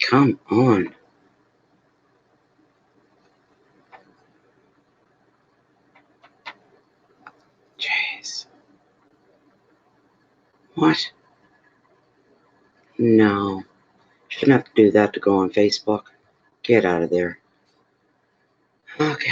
Come on. Jeez. What? No. Shouldn't have to do that to go on Facebook. Get out of there. Okay.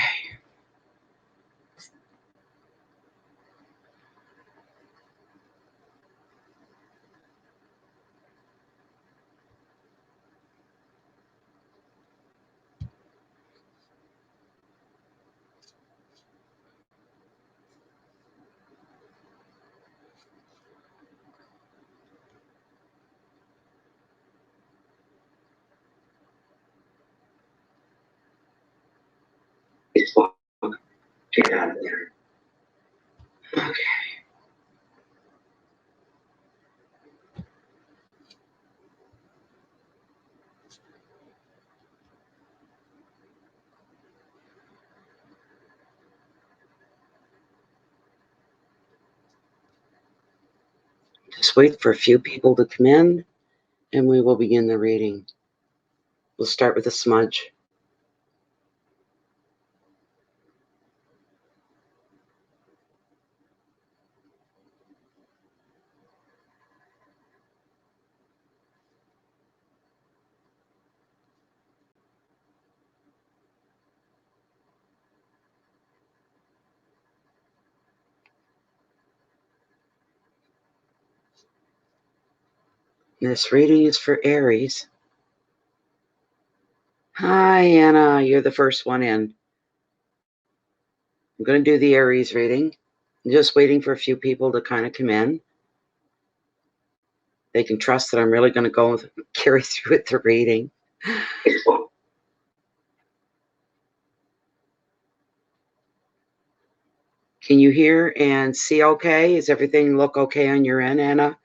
Facebook. Get out of there. Okay. Just wait for a few people to come in, and we will begin the reading. We'll start with a smudge. This reading is for Aries. Hi, Anna. You're the first one in. I'm going to do the Aries reading. I'm just waiting for a few people to kind of come in. They can trust that I'm really going to go carry through with the reading. Can you hear and see okay? Does everything look okay on your end, Anna?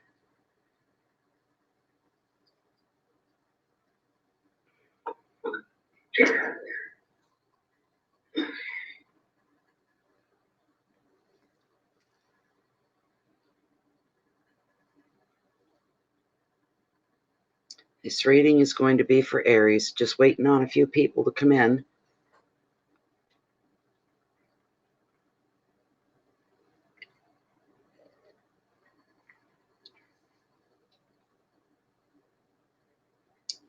This reading is going to be for Aries. Just waiting on a few people to come in.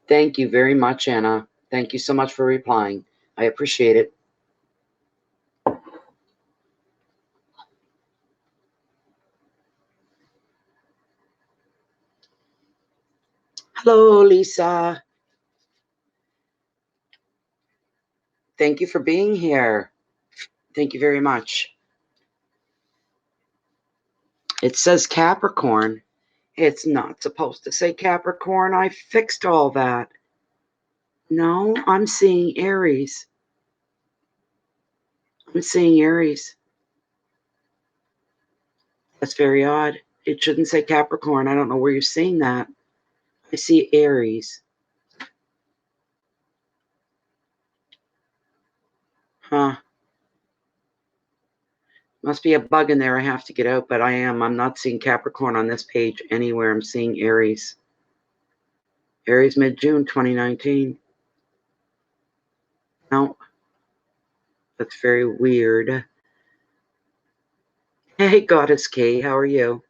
Thank you very much, Anna. Thank you so much for replying. I appreciate it. Hello, Lisa. Thank you for being here. Thank you very much. It says Capricorn. It's not supposed to say Capricorn. I fixed all that. No, I'm seeing Aries. I'm seeing Aries. That's very odd. It shouldn't say Capricorn. I don't know where you're seeing that. I see Aries. Huh. Must be a bug in there I have to get out, but I'm not seeing Capricorn on this page anywhere. I'm seeing Aries. Aries mid-June 2019. No. That's very weird. Hey, Goddess K, how are you?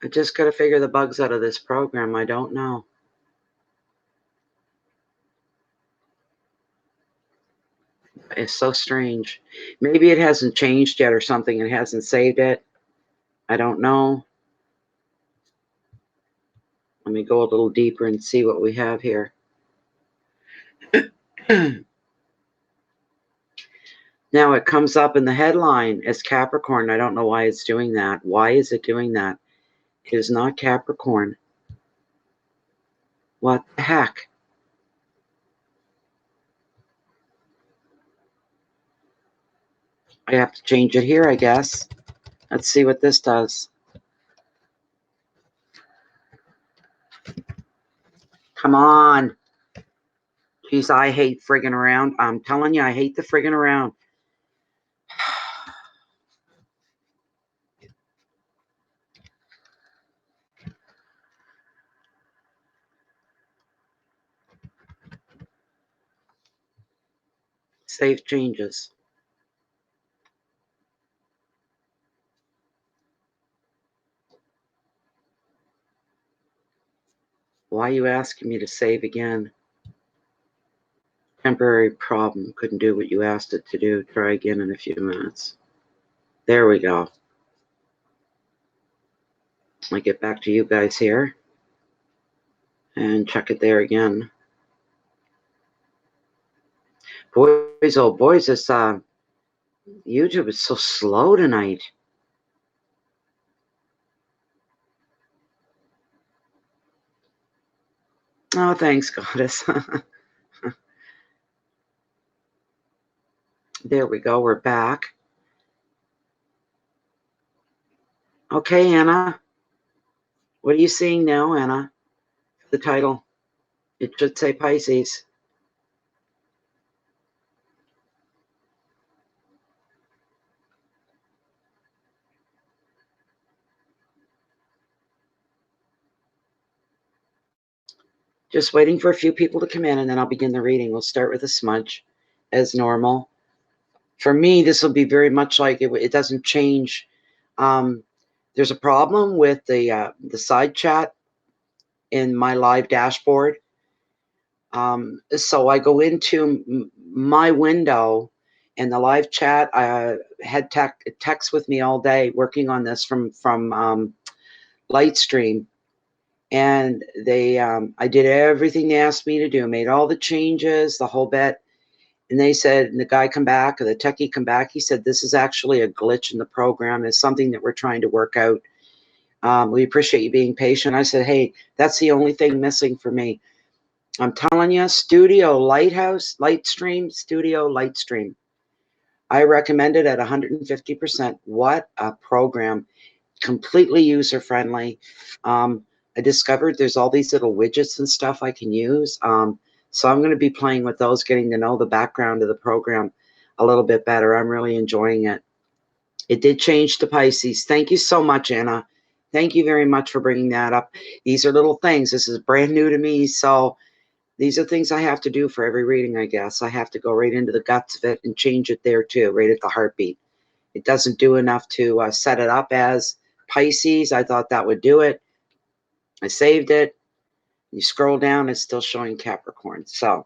I just got to figure the bugs out of this program. I don't know. It's so strange. Maybe it hasn't changed yet or something. It hasn't saved it. I don't know. Let me go a little deeper and see what we have here. Now it comes up in the headline as Capricorn. I don't know why it's doing that. Why is it doing that? It is not Capricorn. What the heck? I have to change it here, I guess. Let's see what this does. Come on. Geez, I hate friggin' around. I'm telling you, I hate the friggin' around. Save changes. Why are you asking me to save again? Temporary problem. Couldn't do what you asked it to do. Try again in a few minutes. There we go. I get back to you guys here. And check it there again. Boys, oh boys, this YouTube is so slow tonight. Oh, thanks, Goddess. There we go. We're back. Okay, Anna. What are you seeing now, Anna? The title. It should say Pisces. Just waiting for a few people to come in, and then I'll begin the reading. We'll start with a smudge, as normal. For me, this will be very much like it doesn't change. There's a problem with the side chat in my live dashboard. So I go into my window, and the live chat. I had text with me all day working on this from Lightstream. And I did everything they asked me to do, made all the changes, the whole bit. And they said, and the guy come back, or the techie come back, he said, this is actually a glitch in the program. It's something that we're trying to work out. We appreciate you being patient. I said, hey, that's the only thing missing for me. I'm telling you, Lightstream. I recommend it at 150%. What a program. Completely user-friendly. I discovered there's all these little widgets and stuff I can use. So I'm going to be playing with those, getting to know the background of the program a little bit better. I'm really enjoying it. It did change to Pisces. Thank you so much, Anna. Thank you very much for bringing that up. These are little things. This is brand new to me. So these are things I have to do for every reading, I guess. I have to go right into the guts of it and change it there too, right at the heartbeat. It doesn't do enough to set it up as Pisces. I thought that would do it. I saved it. You scroll down, it's still showing Capricorn. So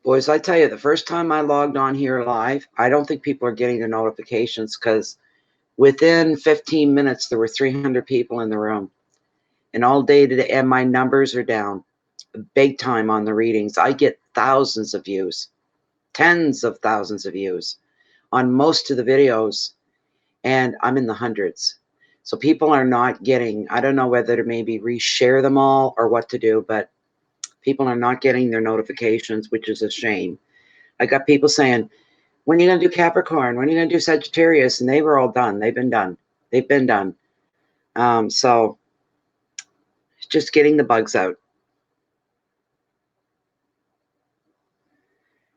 boys, I tell you, the first time I logged on here live, I don't think people are getting the notifications, because within 15 minutes, there were 300 people in the room. And all day today, and my numbers are down big time on the readings. I get thousands of views, tens of thousands of views on most of the videos, and I'm in the hundreds. So people are not getting, I don't know whether to maybe reshare them all or what to do, but people are not getting their notifications, which is a shame. I got people saying, when are you going to do Capricorn? When are you going to do Sagittarius? And they were all done. They've been done. They've been done. So just getting the bugs out.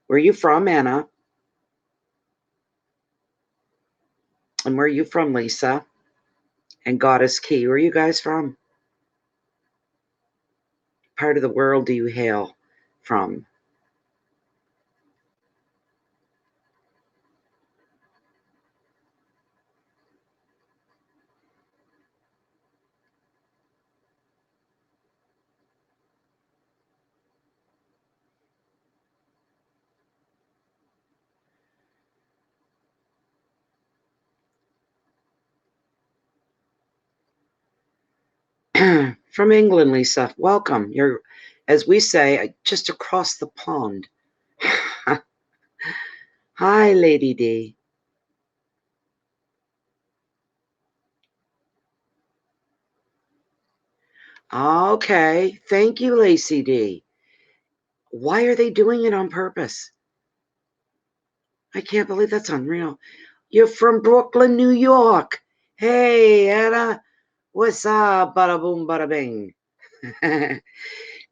Where are you from, Anna? And where are you from, Lisa? And Goddess Key, where are you guys from? Part of the world do you hail from? From England, Lisa. Welcome. You're, as we say, just across the pond. Hi, Lady D. Okay. Thank you, Lacey D. Why are they doing it on purpose? I can't believe that's unreal. You're from Brooklyn, New York. Hey, Anna. What's up? Bada boom, bada bing.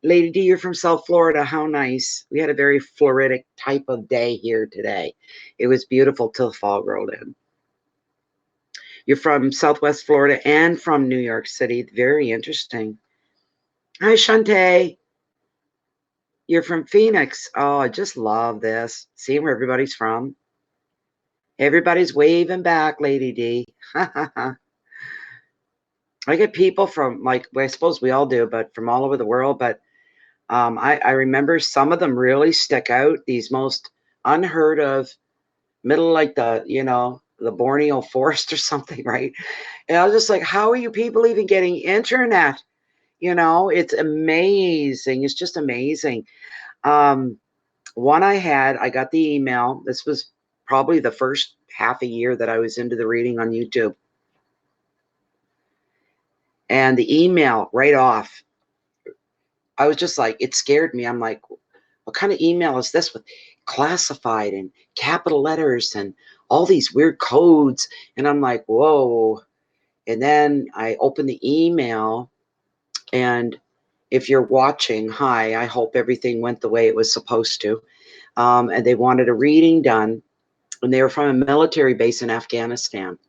Lady D, you're from South Florida. How nice. We had a very floridic type of day here today. It was beautiful till the fog rolled in. You're from Southwest Florida and from New York City. Very interesting. Hi, Shantae. You're from Phoenix. Oh, I just love this. Seeing where everybody's from. Everybody's waving back, Lady D. I get people from, like, well, I suppose we all do, but from all over the world. But I remember some of them really stick out. These most unheard of middle, like the Borneo forest or something, right? And I was just like, how are you people even getting internet? It's amazing. It's just amazing. One I got the email. This was probably the first half a year that I was into the reading on YouTube. And the email right off, I was just like, it scared me. I'm like, what kind of email is this with classified and capital letters and all these weird codes? And I'm like, whoa. And then I opened the email, and if you're watching, hi, I hope everything went the way it was supposed to. And they wanted a reading done, and they were from a military base in Afghanistan.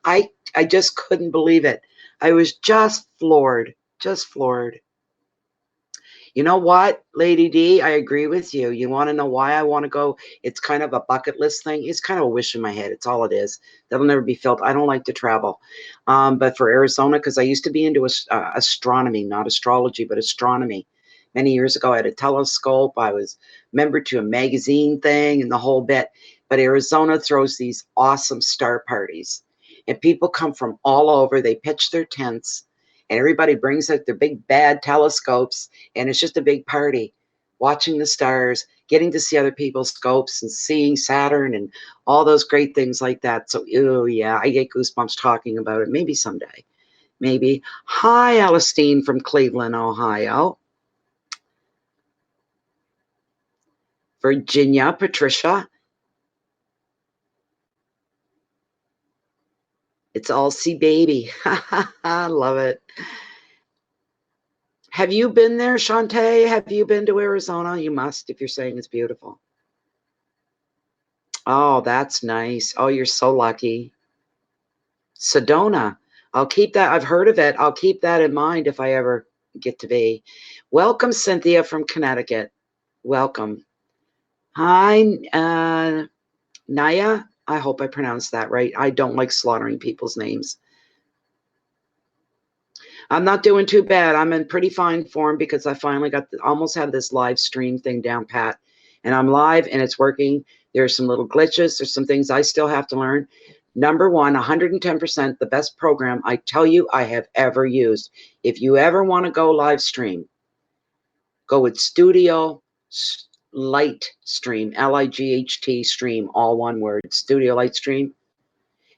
I just couldn't believe it. I was just floored, just floored. You know what, Lady D? I agree with you. You want to know why I want to go? It's kind of a bucket list thing. It's kind of a wish in my head. It's all it is. That'll never be filled. I don't like to travel. But for Arizona, because I used to be into astronomy, not astrology, but astronomy. Many years ago, I had a telescope. I was member to a magazine thing and the whole bit. But Arizona throws these awesome star parties. And people come from all over. They pitch their tents. And everybody brings out their big bad telescopes, and it's just a big party, watching the stars, getting to see other people's scopes and seeing Saturn and all those great things like that. So, oh yeah, I get goosebumps talking about it. Maybe someday. Maybe. Hi, Alistine from Cleveland, Ohio. Virginia, Patricia. It's all see baby. I love it. Have you been there, Shantae? Have you been to Arizona? You must, if you're saying it's beautiful. Oh, that's nice. Oh, you're so lucky. Sedona. I'll keep that. I've heard of it. I'll keep that in mind if I ever get to be. Welcome, Cynthia from Connecticut. Welcome. Hi, Naya. I hope I pronounced that right. I don't like slaughtering people's names. I'm not doing too bad. I'm in pretty fine form because I finally almost have this live stream thing down pat. And I'm live and it's working. There's some little glitches. There's some things I still have to learn. Number one, 110%, the best program I tell you I have ever used. If you ever want to go live stream, go with Studio Light Stream, Light Stream, all one word, Studio Light Stream.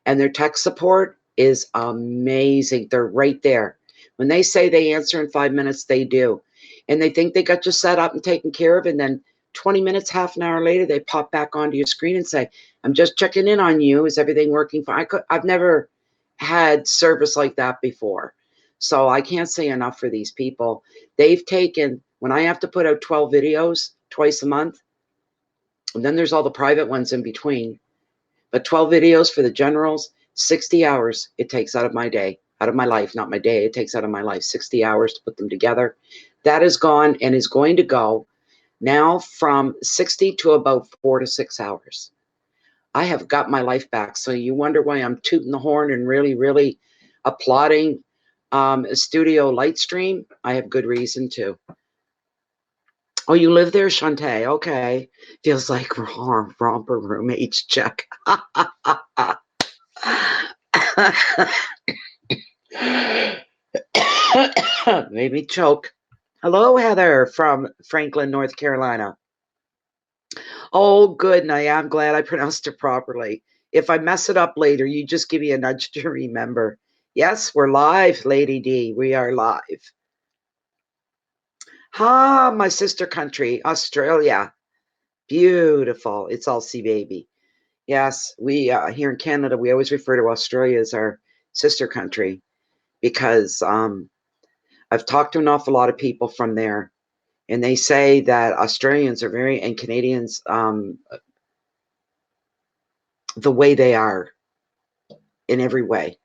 And their tech support is amazing. They're right there. When they say they answer in 5 minutes, they do. And they think they got you set up and taken care of. And then 20 minutes, half an hour later, they pop back onto your screen and say, I'm just checking in on you. Is everything working fine? I've never had service like that before. So I can't say enough for these people. They've taken, when I have to put out 12 videos twice a month, and then there's all the private ones in between. But 12 videos for the generals, 60 hours it takes out of my day, out of my life, not my day. It takes out of my life 60 hours to put them together. That is gone and is going to go now from 60 to about 4 to 6 hours. I have got my life back. So you wonder why I'm tooting the horn and really, really applauding Studio Lightstream? I have good reason to. Oh, you live there, Shantae? Okay. Feels like romper roommates check. Made me choke. Hello, Heather from Franklin, North Carolina. Oh, good, Naya. I'm glad I pronounced it properly. If I mess it up later, you just give me a nudge to remember. Yes, we're live, Lady D. We are live. Ah, my sister country, Australia. Beautiful. It's all sea baby. Yes, we here in Canada, we always refer to Australia as our sister country because I've talked to an awful lot of people from there, and they say that Australians are very, and Canadians, the way they are in every way,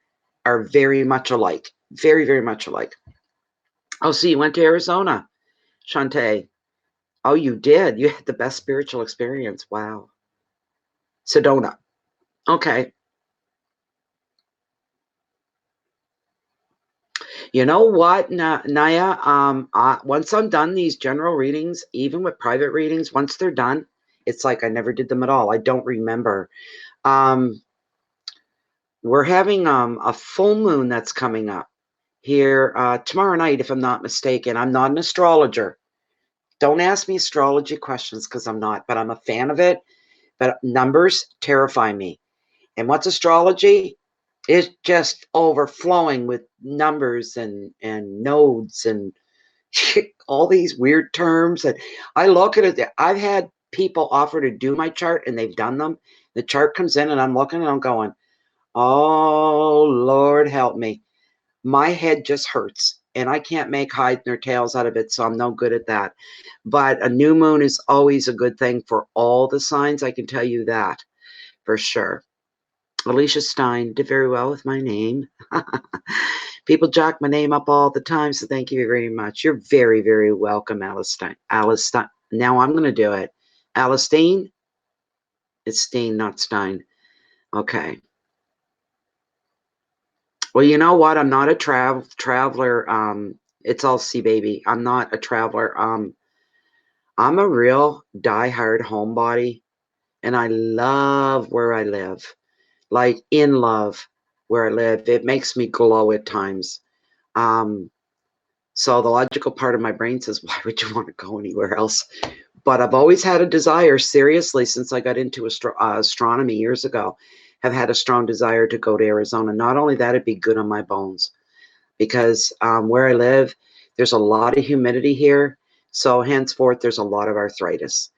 are very much alike. Very, very much alike. Oh, so you went to Arizona, Shantae. Oh, you did. You had the best spiritual experience. Wow. Sedona. Okay. You know what, Naya? Once I'm done these general readings, even with private readings, once they're done, it's like I never did them at all. I don't remember. Um, we're having a full moon that's coming up here tomorrow night, if I'm not mistaken. I'm not an astrologer. Don't ask me astrology questions because I'm not, but I'm a fan of it. But numbers terrify me. And what's astrology? It's just overflowing with numbers and nodes and all these weird terms. And I look at it. I've had people offer to do my chart and they've done them. The chart comes in and I'm looking and I'm going, oh, Lord, help me. My head just hurts and I can't make heads nor tails out of it. So I'm no good at that. But a new moon is always a good thing for all the signs. I can tell you that for sure. Alicia Stein did very well with my name. People jack my name up all the time, so thank you very much. You're very, very welcome, Alice Stein. Alice Stein. Now I'm going to do it. Alice Stein? It's Stein, not Stein. Okay. Well, you know what? I'm not a traveler. It's all sea baby. I'm not a traveler. I'm a real diehard homebody, and I love where I live. Like in love where I live. It makes me glow at times. So the logical part of my brain says, why would you want to go anywhere else? But I've always had a desire, seriously, since I got into astronomy years ago, have had a strong desire to go to Arizona. Not only that, it'd be good on my bones because where I live, there's a lot of humidity here. So henceforth, there's a lot of arthritis.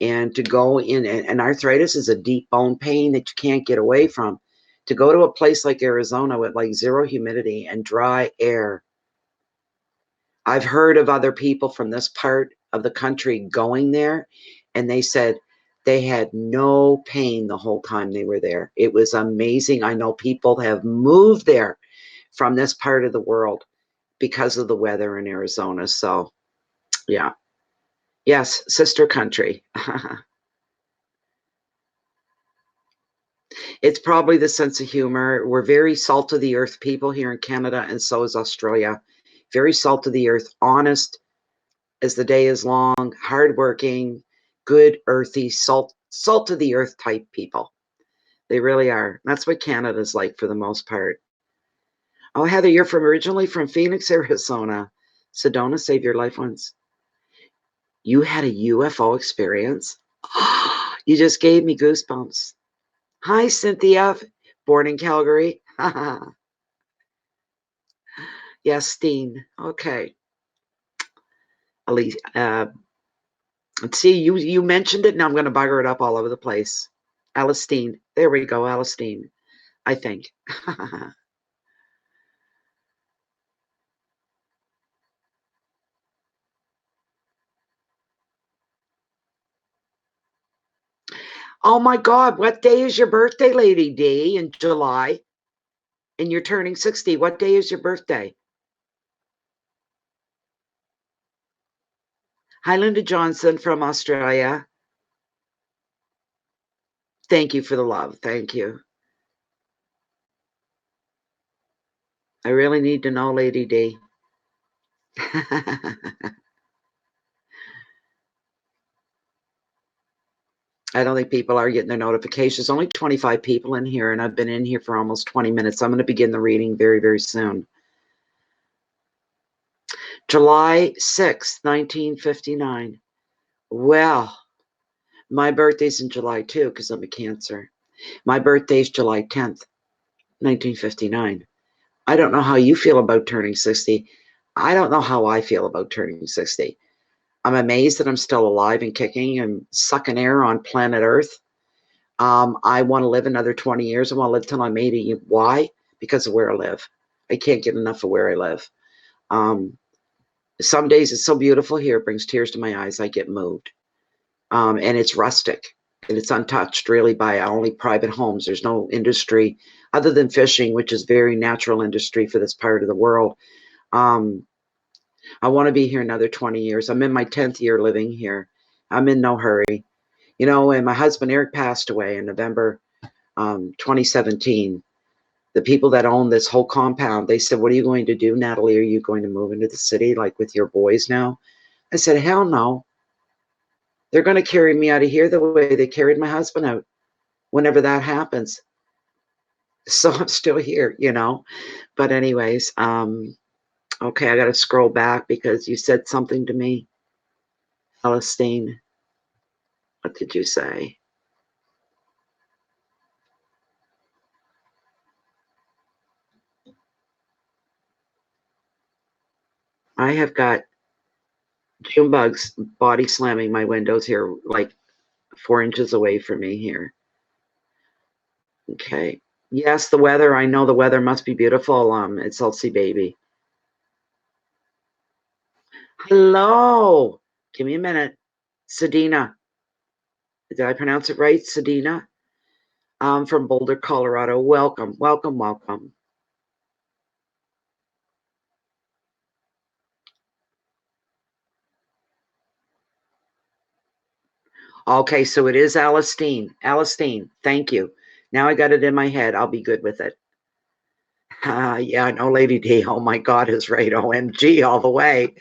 And to go in, and arthritis is a deep bone pain that you can't get away from. To go to a place like Arizona with like zero humidity and dry air. I've heard of other people from this part of the country going there, and they said they had no pain the whole time they were there. It was amazing. I know people have moved there from this part of the world because of the weather in Arizona. So, yeah. Yes, sister country. It's probably the sense of humor. We're very salt of the earth people here in Canada, and so is Australia. Very salt of the earth, honest as the day is long, hardworking, good, earthy, salt of the earth type people. They really are. That's what Canada's like for the most part. Oh, Heather, you're originally from Phoenix, Arizona. Sedona, save your life once. You had a UFO experience? You just gave me goosebumps. Hi, Cynthia, born in Calgary. Yes, Steen. Okay. Elise, let's see, you mentioned it, and I'm going to bugger it up all over the place. Alistine. There we go, Alistine, I think. Oh my God, what day is your birthday, Lady D, in July? And you're turning 60. What day is your birthday? Hi, Linda Johnson from Australia. Thank you for the love. Thank you. I really need to know, Lady D. I don't think people are getting their notifications. Only 25 people in here, and I've been in here for almost 20 minutes. I'm going to begin the reading very, very soon. July 6th, 1959. Well, my birthday's in July too, because I'm a Cancer. My birthday's July 10th, 1959. I don't know how you feel about turning 60. I don't know how I feel about turning 60. I'm amazed that I'm still alive and kicking and sucking air on planet Earth. I want to live another 20 years. I want to live till I'm 80. Why? Because of where I live. I can't get enough of where I live. Some days it's so beautiful here, it brings tears to my eyes. I get moved. And it's rustic and it's untouched really by only private homes. There's no industry other than fishing, which is very natural industry for this part of the world. I want to be here another 20 years. I'm in my 10th year living here. I'm in no hurry. You know, and my husband Eric passed away in November 2017. The people that own this whole compound, they said, "What are you going to do, Natalie? Are you going to move into the city like with your boys now?" I said, "Hell no. They're going to carry me out of here the way they carried my husband out whenever that happens." So I'm still here, you know. But anyways, okay, I got to scroll back because you said something to me. Celestine, what did you say? I have got June bugs body slamming my windows here, like 4 inches away from me here. Okay. Yes, the weather. I know the weather must be beautiful. It's Elsie Baby. Hello. Give me a minute. Sedina. Did I pronounce it right? Sedina. From Boulder, Colorado. Welcome, welcome, welcome. Okay, so it is Alistine. Alistine, thank you. Now I got it in my head. I'll be good with it. Yeah, no, Lady D. Oh my God, is right. OMG, all the way.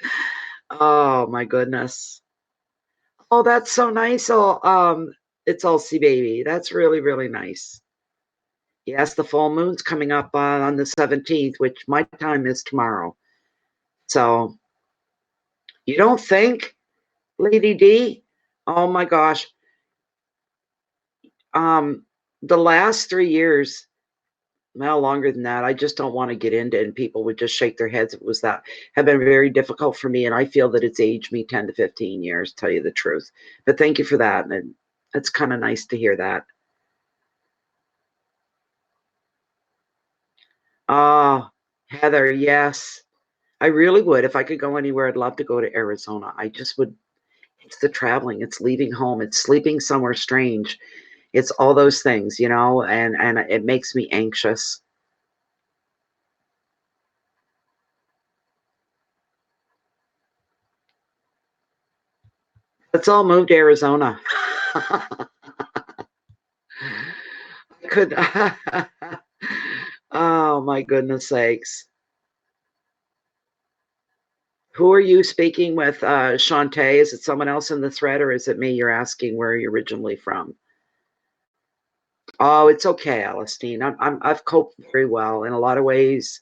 Oh my goodness. Oh, that's so nice. Oh, it's Elsie Baby. That's really, really nice. Yes, the full moon's coming up on the 17th, which my time is tomorrow. So you don't think, Lady D? Oh my gosh. The last 3 years, well, longer than that, I just don't want to get into it, and people would just shake their heads. It was that have been very difficult for me, and I feel that it's aged me 10 to 15 years, tell you the truth. But thank you for that, and it's kind of nice to hear that. Oh, Heather, yes. I really would. If I could go anywhere, I'd love to go to Arizona. I just would. It's the traveling, it's leaving home, it's sleeping somewhere strange. It's all those things, you know, and it makes me anxious. Let's all move to Arizona. Could oh my goodness sakes. Who are you speaking with, Shantae? Is it someone else in the thread or is it me you're asking where you're originally from? Oh, it's okay, Alistine. I've coped very well in a lot of ways,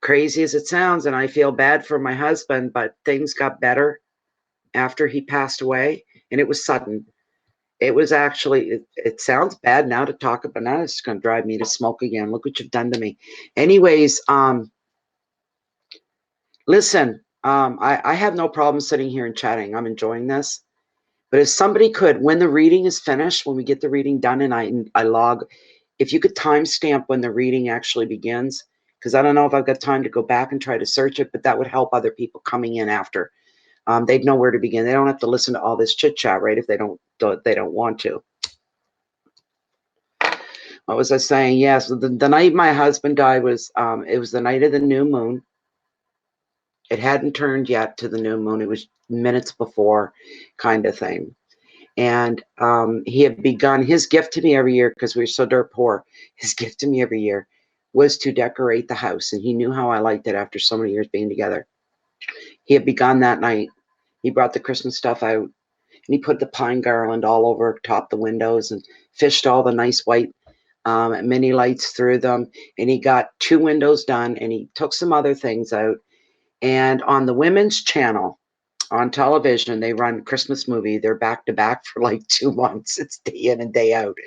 crazy as it sounds, and I feel bad for my husband, but things got better after he passed away, and it was sudden. It was actually, it sounds bad now to talk about. Now it's going to drive me to smoke again. Look what you've done to me. Anyways, listen, I have no problem sitting here and chatting. I'm enjoying this. But if somebody could, when the reading is finished, when we get the reading done and I log, if you could timestamp when the reading actually begins, because I don't know if I've got time to go back and try to search it, but that would help other people coming in after. They'd know where to begin. They don't have to listen to all this chit chat, right? If they don't want to. What was I saying? Yes, the night my husband died was it was the night of the new moon. It hadn't turned yet to the new moon. It was minutes before, kind of thing. And he had begun his gift to me every year because we were so dirt poor. His gift to me every year was to decorate the house, and he knew how I liked it after so many years being together. He had begun that night. He brought the Christmas stuff out, and he put the pine garland all over top the windows and fished all the nice white mini lights through them. And he got 2 windows done, and he took some other things out. And on the women's channel on television, they run Christmas movie. They're back to back for like 2 months. It's day in and day out.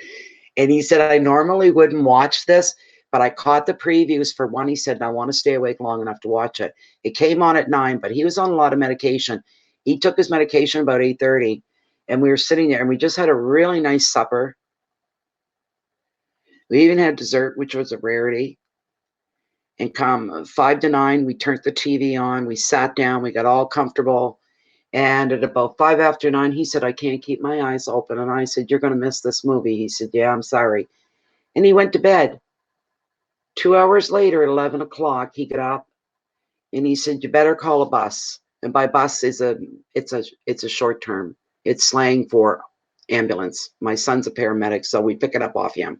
And he said, I normally wouldn't watch this, but I caught the previews for one. He said, I want to stay awake long enough to watch it. It came on at 9, but he was on a lot of medication. He took his medication about 8:30, and we were sitting there, and we just had a really nice supper. We even had dessert, which was a rarity. And come 5 to 9, we turned the TV on. We sat down. We got all comfortable. And at about 5 after 9, he said, I can't keep my eyes open. And I said, you're going to miss this movie. He said, yeah, I'm sorry. And he went to bed. 2 hours later, at 11 o'clock, he got up and he said, you better call a bus. And by bus it's a short term. It's slang for ambulance. My son's a paramedic, so we pick it up off him.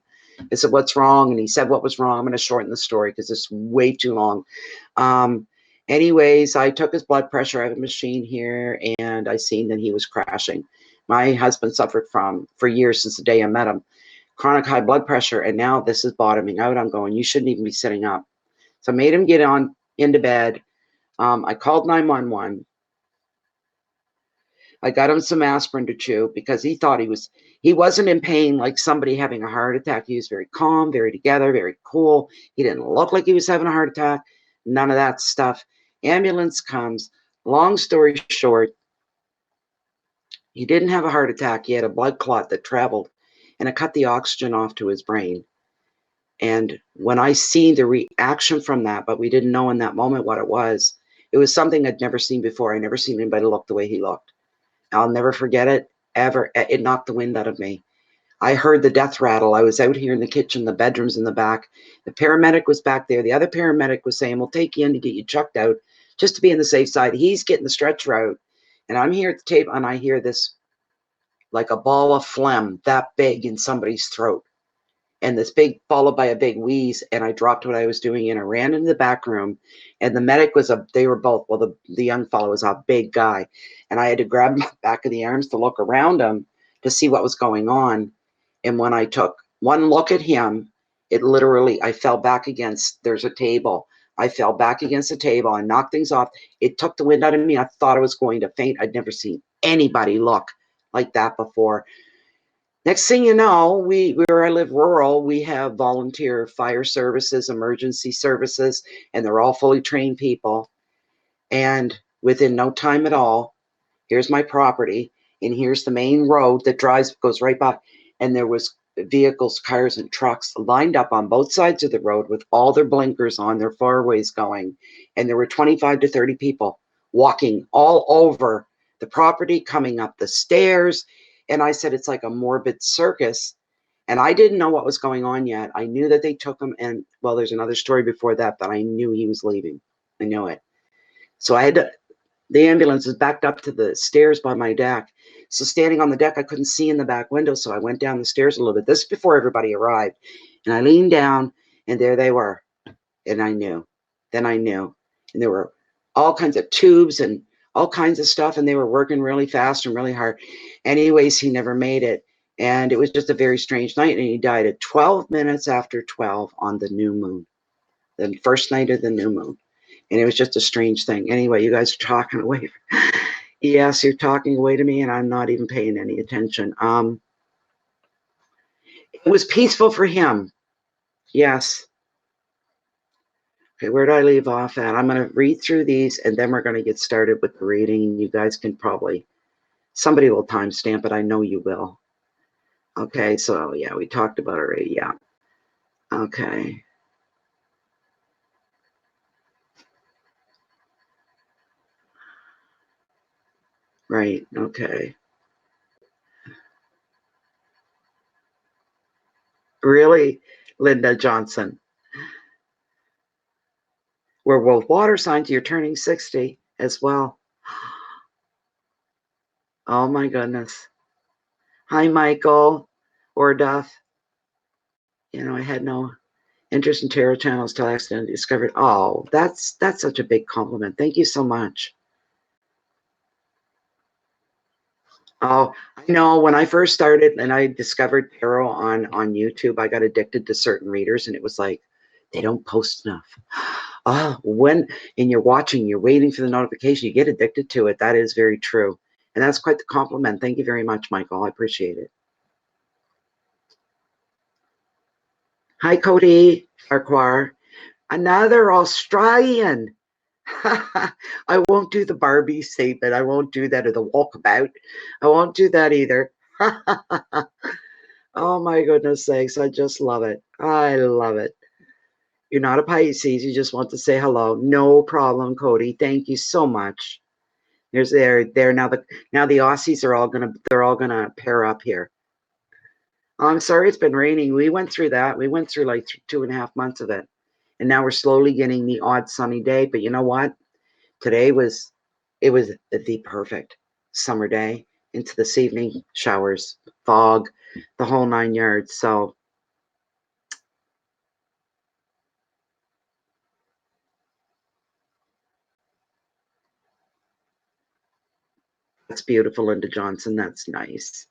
I said, what's wrong? And he said what was wrong. I'm going to shorten the story because it's way too long. Anyways, I took his blood pressure. I have a machine here, and I seen that he was crashing. My husband suffered from, for years since the day I met him, chronic high blood pressure, and now this is bottoming out. I'm going, you shouldn't even be sitting up. So I made him get on into bed. I called 911. I got him some aspirin to chew because he thought he wasn't in pain like somebody having a heart attack. He was very calm, very together, very cool. He didn't look like he was having a heart attack. None of that stuff. Ambulance comes. Long story short, he didn't have a heart attack. He had a blood clot that traveled, and it cut the oxygen off to his brain. And when I seen the reaction from that, but we didn't know in that moment what it was something I'd never seen before. I never seen anybody look the way he looked. I'll never forget it, ever. It knocked the wind out of me. I heard the death rattle. I was out here in the kitchen, the bedroom's in the back. The paramedic was back there. The other paramedic was saying, we'll take you in to get you chucked out, just to be on the safe side. He's getting the stretcher out. And I'm here at the table, and I hear this, like a ball of phlegm that big in somebody's throat. And this big, followed by a big wheeze, and I dropped what I was doing, and I ran into the back room, and the medic they were both, well, the young fellow was a big guy, and I had to grab him back of the arms to look around him to see what was going on. And when I took one look at him, it literally, I fell back against, there's a table. I fell back against the table and knocked things off. It took the wind out of me. I thought I was going to faint. I'd never seen anybody look like that before. Next thing you know, where I live rural, we have volunteer fire services, emergency services, and they're all fully trained people. And within no time at all, here's my property, and here's the main road that goes right by. And there was vehicles, cars, and trucks lined up on both sides of the road with all their blinkers on, their fairways going. And there were 25 to 30 people walking all over the property, coming up the stairs. And I said, it's like a morbid circus. And I didn't know what was going on yet. I knew that they took him. And well, there's another story before that, but I knew he was leaving. I knew it. So the ambulance is backed up to the stairs by my deck. So standing on the deck, I couldn't see in the back window. So I went down the stairs a little bit. This is before everybody arrived. And I leaned down, and there they were. And I knew. Then I knew. And there were all kinds of tubes and all kinds of stuff, and they were working really fast and really hard. Anyways, he never made it. And it was just a very strange night, and he died at 12 minutes after 12 on the new moon, the first night of the new moon. And it was just a strange thing. Anyway, you guys are talking away. Yes, you're talking away to me, and I'm not even paying any attention. It was peaceful for him. Yes. Okay, where did I leave off at? I'm going to read through these, and then we're going to get started with the reading. You guys can probably, somebody will timestamp it. I know you will. Okay, so yeah, we talked about it already. Yeah. Okay. Right. Okay. Really, Linda Johnson? We're both water signs. You're turning 60 as well. Oh my goodness. Hi, Michael or Duff. You know, I had no interest in tarot channels till I accidentally discovered. Oh, that's such a big compliment. Thank you so much. Oh, I know when I first started and I discovered tarot on YouTube, I got addicted to certain readers, and it was like, they don't post enough. Oh, and you're watching, you're waiting for the notification, you get addicted to it. That is very true. And that's quite the compliment. Thank you very much, Michael. I appreciate it. Hi, Cody Farquhar. Another Australian. I won't do the Barbie statement. I won't do that, or the walkabout. I won't do that either. Oh my goodness sakes, I just love it. I love it. You're not a Pisces, you just want to say hello. No problem, Cody. Thank you so much. There's there now the Aussies are all gonna pair up here. I'm sorry it's been raining. We went through that. We went through like 2.5 months of it. And now we're slowly getting the odd sunny day. But you know what? Today was the perfect summer day into this evening, showers, fog, the whole 9 yards. So that's beautiful, Linda Johnson. That's nice.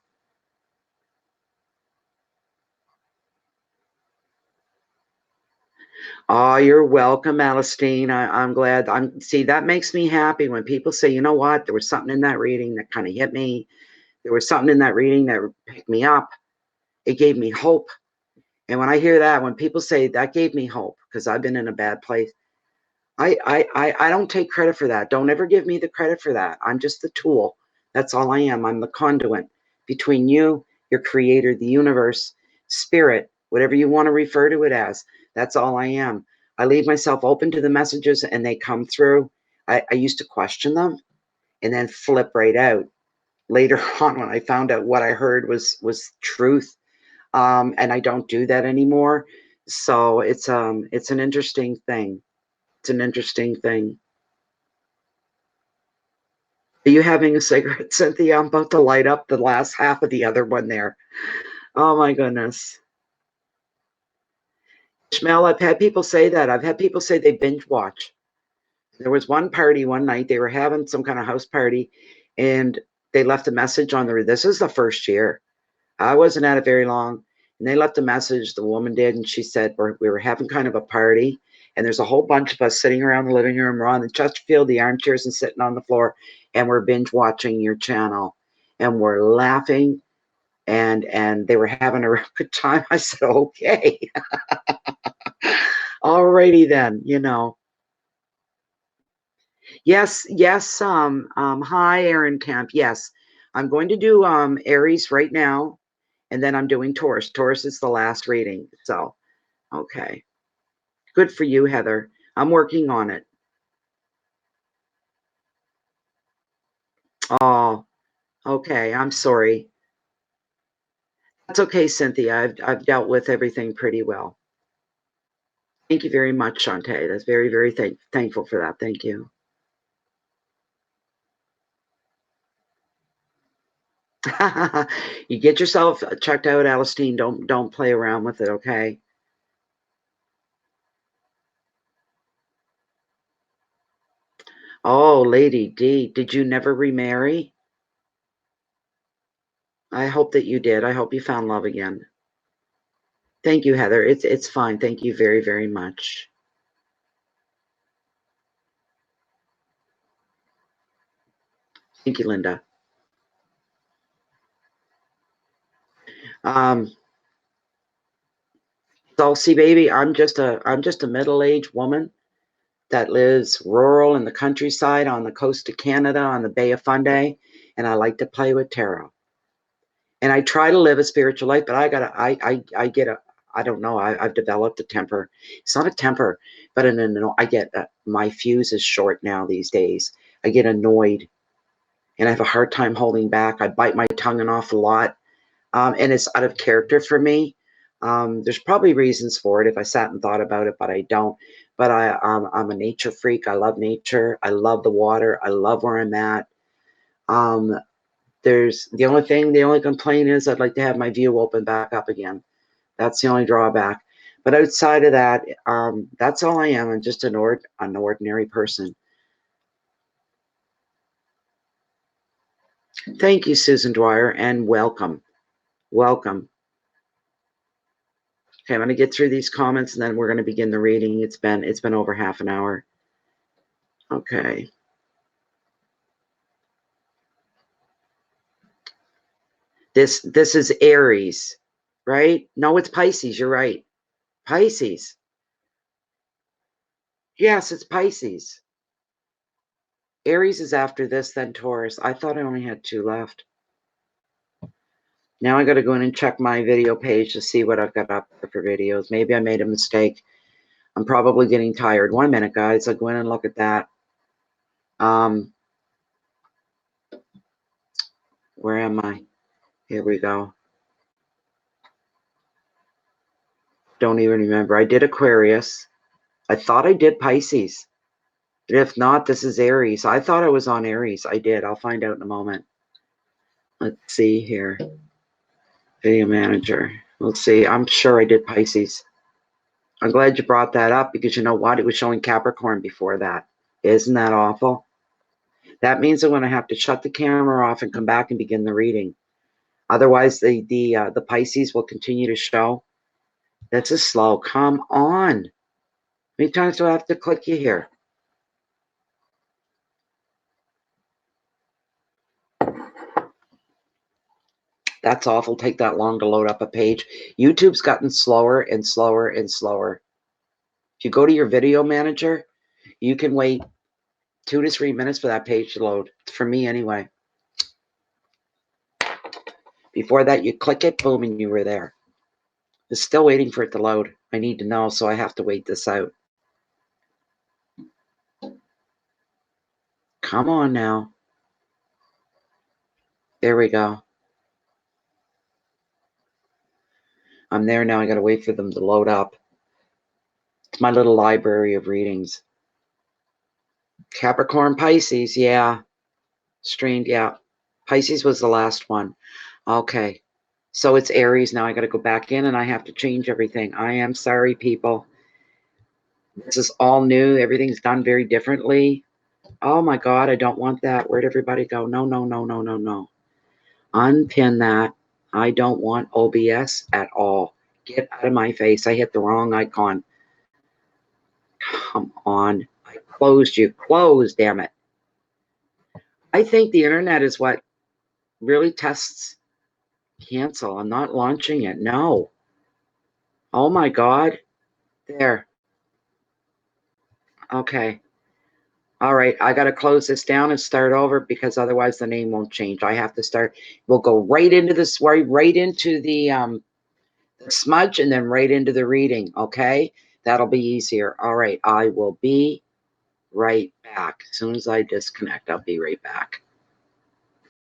Oh, you're welcome, Alistine. I'm glad. See, that makes me happy when people say, you know what, there was something in that reading that kind of hit me. There was something in that reading that picked me up. It gave me hope. And when I hear that, when people say that gave me hope, because I've been in a bad place, I don't take credit for that. Don't ever give me the credit for that. I'm just the tool. That's all I am. I'm the conduit between you, your creator, the universe, spirit, whatever you want to refer to it as. That's all I am. I leave myself open to the messages and they come through. I used to question them and then flip right out. Later on, when I found out what I heard was truth, and I don't do that anymore. So it's an interesting thing. It's an interesting thing. Are you having a cigarette, Cynthia? I'm about to light up the last half of the other one there. Oh my goodness. Ishmael, I've had people say that. I've had people say they binge watch. There was one party one night, they were having some kind of house party, and they left a message on the, this is the first year. I wasn't at it very long. And they left a message, the woman did, and she said, we were having kind of a party, and there's a whole bunch of us sitting around the living room. We're on the Chesterfield, the armchairs, and sitting on the floor, and we're binge watching your channel. And we're laughing, and they were having a real good time. I said, okay. Alrighty then, you know. Yes, yes, hi, Aaron Kemp. Yes, I'm going to do Aries right now, and then I'm doing Taurus. Taurus is the last reading. So, okay. Good for you, Heather. I'm working on it. Oh, okay. I'm sorry. That's okay, Cynthia. I've dealt with everything pretty well. Thank you very much, Shantae. That's very, very thankful for that. Thank you. You get yourself checked out, Alistine. Don't play around with it, okay? Oh, Lady D, did you never remarry? I hope that you did. I hope you found love again. Thank you, Heather. It's fine. Thank you very, very much. Thank you, Linda. So see, baby, I'm just a middle-aged woman that lives rural in the countryside on the coast of Canada on the Bay of Fundy, and I like to play with tarot. And I try to live a spiritual life, but I get a, I don't know, I've developed a temper. It's not a temper, but I get, my fuse is short now these days. I get annoyed and I have a hard time holding back. I bite my tongue an awful lot. And it's out of character for me. There's probably reasons for it if I sat and thought about it, but I don't. But I'm a nature freak. I love nature. I love the water. I love where I'm at. Um, there's the only complaint is I'd like to have my view open back up again. That's the only drawback. But outside of that, that's all I am. I'm just an ordinary person. Thank you, Susan Dwyer, and welcome. Welcome. Okay, I'm going to get through these comments and then we're going to begin the reading. It's been over half an hour. Okay. This is Aries, right? No, it's Pisces. You're right. Pisces. Yes, it's Pisces. Aries is after this, then Taurus. I thought I only had two left. Now I got to go in and check my video page to see what I've got up there for videos. Maybe I made a mistake. I'm probably getting tired. 1 minute, guys. I'll go in and look at that. Where am I? Here we go. Don't even remember. I did Aquarius. I thought I did Pisces. If not, this is Aries. I thought I was on Aries. I did. I'll find out in a moment. Let's see here. Video manager. Let's see. I'm sure I did Pisces. I'm glad you brought that up because you know what? It was showing Capricorn before that. Isn't that awful? That means I'm going to have to shut the camera off and come back and begin the reading. Otherwise, the Pisces will continue to show. That's a slow. Come on. How many times do I have to click you here? That's awful. Take that long to load up a page. YouTube's gotten slower and slower and slower. If you go to your video manager, you can wait 2 to 3 minutes for that page to load. For me, anyway. Before that, you click it, boom, and you were there. It's still waiting for it to load. I need to know, so I have to wait this out. Come on now. There we go. I'm there now. I got to wait for them to load up. It's my little library of readings. Capricorn, Pisces, yeah. Streamed, yeah. Pisces was the last one. Okay. So it's Aries now. I got to go back in and I have to change everything. I am sorry, people. This is all new. Everything's done very differently. Oh my God, I don't want that. Where'd everybody go? No, no, no, no, no, no. Unpin that. I don't want OBS at all. Get out of my face. I hit the wrong icon. Come on. I closed you. Close, damn it. I think the internet is what really tests. Cancel. I'm not launching it. No. Oh my God. There. Okay. All right. I got to close this down and start over because otherwise the name won't change. I have to start. We'll go right into this, right into the smudge and then right into the reading. Okay. That'll be easier. All right. I will be right back. As soon as I disconnect, I'll be right back.